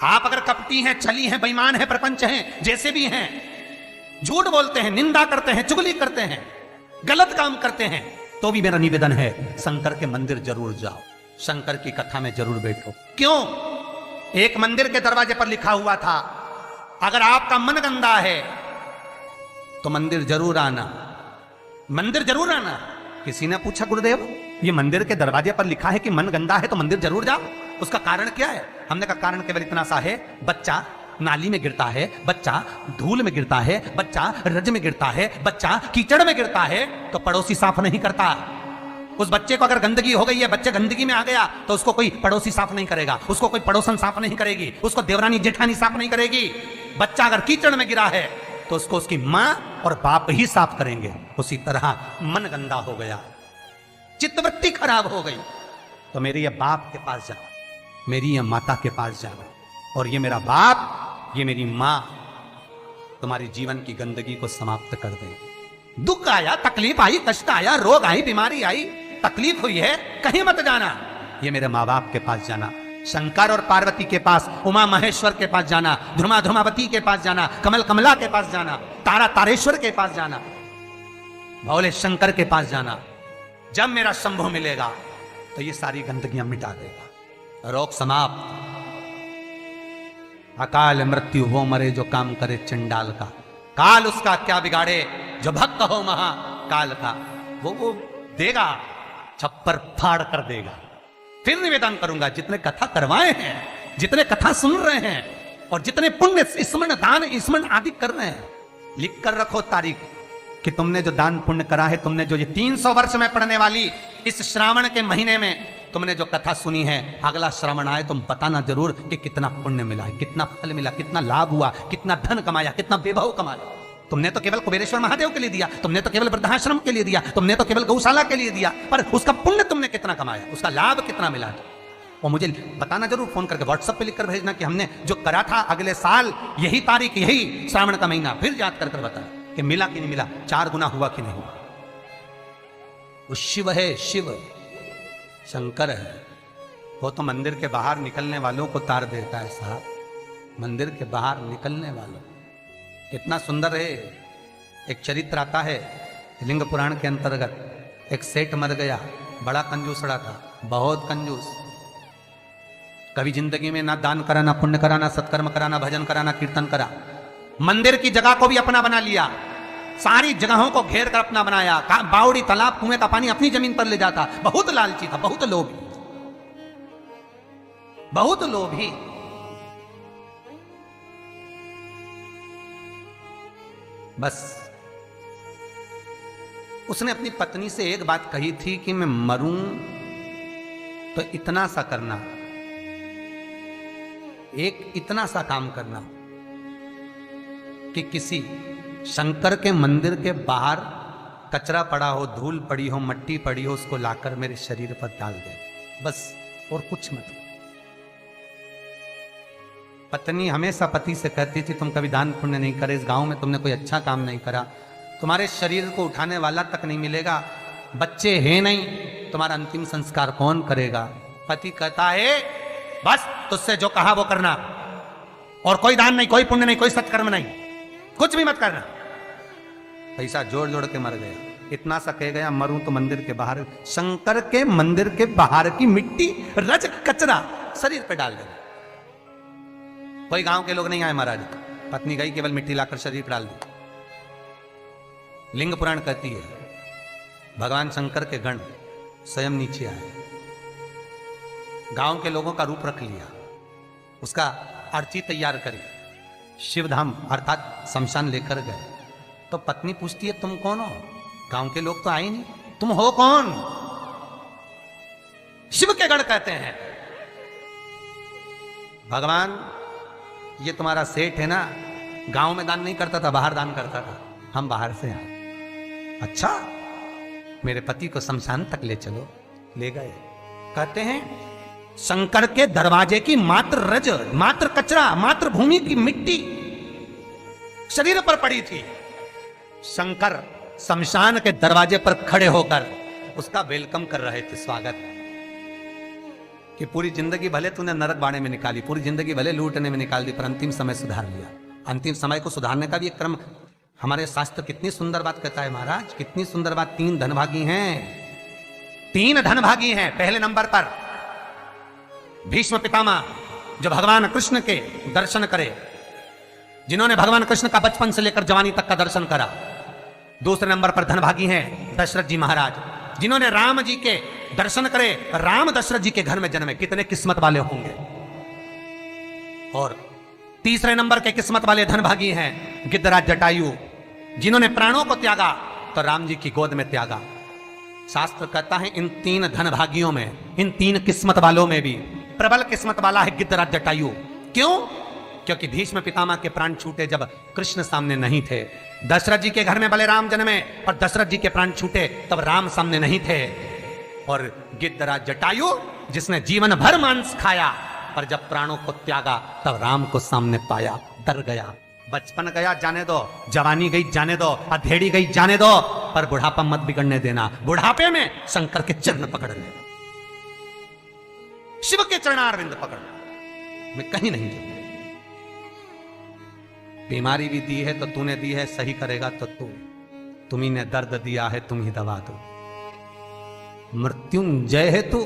आप अगर कपटी हैं, छली हैं, बेईमान हैं, प्रपंच हैं, जैसे भी हैं, झूठ बोलते हैं, निंदा करते हैं, चुगली करते हैं, गलत काम करते हैं, तो भी मेरा निवेदन है शंकर के मंदिर जरूर जाओ, शंकर की कथा में जरूर बैठो। क्यों? एक मंदिर के दरवाजे पर लिखा हुआ था, अगर आपका मन गंदा है तो मंदिर जरूर आना, मंदिर जरूर आना। किसी ने पूछा, गुरुदेव ये मंदिर के दरवाजे पर लिखा है कि मन गंदा है तो मंदिर जरूर जाओ, उसका कारण क्या है? हमने कहा कारण केवल इतना सा है, बच्चा नाली में गिरता है, बच्चा धूल में गिरता है, बच्चा रज में गिरता है, बच्चा कीचड़ में गिरता है तो पड़ोसी साफ नहीं करता। उस बच्चे को अगर गंदगी हो गई है, बच्चे गंदगी में आ गया तो उसको कोई पड़ोसी साफ नहीं करेगा, उसको कोई पड़ोसन साफ नहीं करेगी, उसको देवरानी जेठानी साफ नहीं करेगी। बच्चा अगर कीचड़ में गिरा है तो उसको उसकी मां और बाप ही साफ करेंगे। उसी तरह मन गंदा हो गया, चित्तवृत्ति खराब हो गई तो मेरे ये बाप के पास जाओ, मेरी ये माता के पास जाओ, और ये मेरा बाप, ये मेरी मां तुम्हारी जीवन की गंदगी को समाप्त कर दे। दुख आया, तकलीफ आई, कष्ट आया, रोग आई, बीमारी आई, तकलीफ हुई है, कहीं मत जाना, ये मेरे माँ बाप के पास जाना, शंकर और पार्वती के पास, उमा महेश्वर के पास जाना, ध्रुमा ध्रुमावती के पास जाना, कमल कमला के पास जाना, तारा तारेश्वर के पास जाना, भोले शंकर के पास जाना। जब मेरा शंभु मिलेगा तो ये सारी गंदगियां मिटा देगा। रोग समाप्त। अकाल मृत्यु हो मरे जो काम करे चंडाल का, काल उसका क्या बिगाड़े जो भक्त हो महाकाल का। वो देगा, छप्पर फाड़ कर देगा। फिर निवेदन करूंगा, जितने कथा करवाए हैं, जितने कथा सुन रहे हैं और जितने पुण्य स्मरण दान स्मरण आदि कर रहे हैं, लिख कर रखो तारीख कि तुमने जो दान पुण्य करा है, तुमने जो ये 300 वर्ष में पढ़ने वाली इस श्रावण के महीने में तुमने जो कथा सुनी है, अगला श्रावण आए तुम बताना जरूर कि कितना पुण्य मिला है, कितना फल मिला, कितना लाभ हुआ, कितना धन कमाया, कितना वैभव कमाया। तुमने तो केवल कुबेरेश्वर महादेव के लिए दिया, तुमने तो केवल वृद्धाश्रम के लिए दिया, तुमने तो केवल गौशाला के लिए दिया, पर उसका पुण्य तुमने कितना कमाया, उसका लाभ कितना मिला। और मुझे बताना जरूर, फोन करके व्हाट्सएप पे लिखकर भेजना कि हमने जो करा था अगले साल यही तारीख, यही श्रावण का महीना, फिर याद कर बता कि मिला कि नहीं मिला, 4 गुना हुआ कि नहीं। वो शिव है, शिव शंकर है। वो तो मंदिर के बाहर निकलने वालों को तार देता है साहब, मंदिर के बाहर निकलने वालों। कितना सुंदर है। एक चरित्र आता है लिंग पुराण के अंतर्गत। एक सेठ मर गया, बड़ा कंजूसड़ा था, बहुत कंजूस। कभी जिंदगी में ना दान करा, ना पुण्य करा, ना सत्कर्म करा, ना भजन करा, ना कीर्तन करा। मंदिर की जगह को भी अपना बना लिया, सारी जगहों को घेर कर अपना बनाया। बावड़ी, तालाब, कुएं का पानी अपनी जमीन पर ले जाता। बहुत लालची था, बहुत लोभी, बहुत लोभी। बस उसने अपनी पत्नी से एक बात कही थी कि मैं मरूं तो इतना सा करना, एक इतना सा काम करना कि किसी शंकर के मंदिर के बाहर कचरा पड़ा हो, धूल पड़ी हो, मट्टी पड़ी हो, उसको लाकर मेरे शरीर पर डाल दे, बस, और कुछ मत। पत्नी हमेशा पति से कहती थी तुम कभी दान पुण्य नहीं करे, इस गांव में तुमने कोई अच्छा काम नहीं करा, तुम्हारे शरीर को उठाने वाला तक नहीं मिलेगा, बच्चे हैं नहीं, तुम्हारा अंतिम संस्कार कौन करेगा। पति कहता है बस तुझसे जो कहा वो करना, और कोई दान नहीं, कोई पुण्य नहीं, कोई सत्कर्म नहीं, कुछ भी मत करना। पैसा जोड़ जोड़ के मर गया। इतना सा कह गया मरूं तो मंदिर के बाहर, शंकर के मंदिर के बाहर की मिट्टी, रज, कचरा शरीर पे डाल देना। कोई गांव के लोग नहीं आए महाराज, पत्नी गई, केवल मिट्टी लाकर शरीर पर डाल दी। लिंग पुराण कहती है भगवान शंकर के गण स्वयं नीचे आए, गांव के लोगों का रूप रख लिया, उसका अर्ची तैयार करी, शिवधाम अर्थात शमशान लेकर गए। तो पत्नी पूछती है तुम कौन हो? गांव के लोग तो आए नहीं, तुम हो कौन? शिव के गण कहते हैं भगवान ये तुम्हारा सेठ है ना, गांव में दान नहीं करता था, बाहर दान करता था, हम बाहर से आए। अच्छा, मेरे पति को शमशान तक ले चलो। ले गए। कहते हैं शंकर के दरवाजे की मात्र रज, मात्र कचरा, मात्र भूमि की मिट्टी शरीर पर पड़ी थी। शंकर शमशान के दरवाजे पर खड़े होकर उसका वेलकम कर रहे थे, स्वागत। कि पूरी जिंदगी भले तूने नरक बाड़े में निकाली, पूरी जिंदगी भले लूटने में निकाल दी, पर अंतिम समय सुधार लिया। अंतिम समय को सुधारने का भी एक क्रम हमारे शास्त्र कितनी सुंदर बात कहता है महाराज, कितनी सुंदर बात। 3 धनभागी हैं, 3 धनभागी हैं। पहले नंबर पर भीष्म पितामह, जो भगवान कृष्ण के दर्शन करे, जिन्होंने भगवान कृष्ण का बचपन से लेकर जवानी तक का दर्शन करा। दूसरे नंबर पर धनभागी हैं दशरथ जी महाराज, जिन्होंने राम जी के दर्शन करे, राम दशरथ जी के घर में जन्मे। कितने किस्मत वाले होंगे। और तीसरे नंबर के किस्मत वाले धनभागी हैं गिद्धराज जटायु, जिन्होंने प्राणों को त्यागा तो राम जी की गोद में त्यागा। शास्त्र कहता है इन 3 धनभागियों में, इन 3 किस्मत वालों में भी प्रबल किस्मत वाला है गिद्धराज जटायु। क्यों? क्योंकि भीष्म पितामह के प्राण छूटे जब कृष्ण सामने नहीं थे। दशरथ जी के घर में भले राम जन्मे, पर दशरथ जी के प्राण छूटे तब राम सामने नहीं थे। और गिद्धराज जटायु, जिसने जीवन भर मांस खाया, पर जब प्राणों को त्यागा तब राम को सामने पाया, डर गया। बचपन गया जाने दो, जवानी गई जाने दो, अधेड़ी गई जाने दो, पर बुढ़ापा मत बिगड़ने देना। बुढ़ापे में शंकर के चरण पकड़ लेना, शिव के चरणारविंद पकड़ना, मैं कहीं नहीं जाऊंगा। बीमारी भी दी है तो तूने दी है, सही करेगा तो तुम्ही ने दर्द दिया है, तुम ही दवा दो। मृत्युंजय है तू,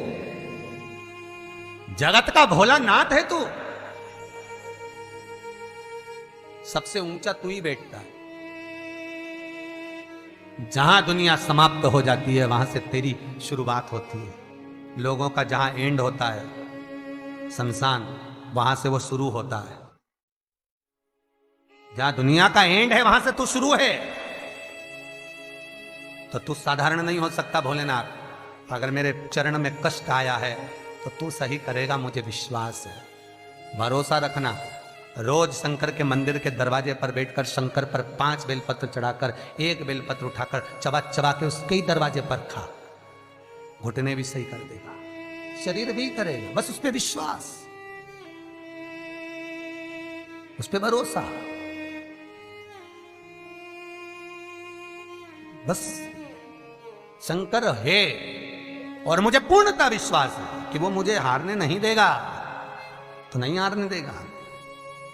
जगत का भोलानाथ है तू, सबसे ऊंचा तू ही बैठता है। जहां दुनिया समाप्त हो जाती है वहां से तेरी शुरुआत होती है। लोगों का जहां एंड होता है शमशान, वहां से वो शुरू होता है। जहां दुनिया का एंड है वहां से तू शुरू है। तो तू साधारण नहीं हो सकता भोलेनाथ। अगर मेरे चरण में कष्ट आया है तो तू सही करेगा, मुझे विश्वास है। भरोसा रखना। रोज शंकर के मंदिर के दरवाजे पर बैठकर शंकर पर 5 बेलपत्र चढ़ाकर 1 बेलपत्र उठाकर चबा चबा के उसके ही दरवाजे पर खा, घुटने भी सही कर देगा, शरीर भी करेगा। बस उस पर विश्वास, उस पर भरोसा, बस शंकर है। और मुझे पूर्णता विश्वास है कि वो मुझे हारने नहीं देगा, तो नहीं हारने देगा।